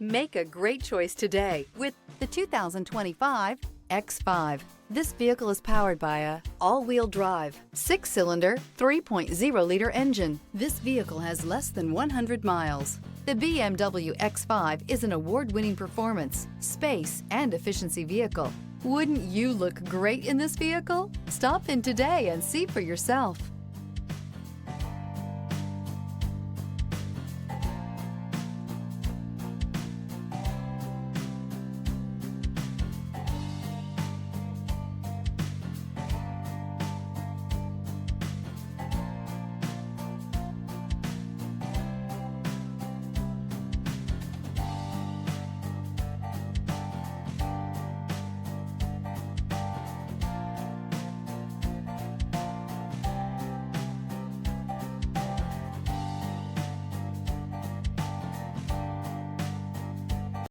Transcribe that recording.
Make a great choice today with the 2025 X5. This vehicle is powered by a all-wheel drive, 6-cylinder, 3.0-liter engine. This vehicle has less than 100 miles. The BMW X5 is an award-winning performance, space, and efficiency vehicle. Wouldn't you look great in this vehicle? Stop in today and see for yourself.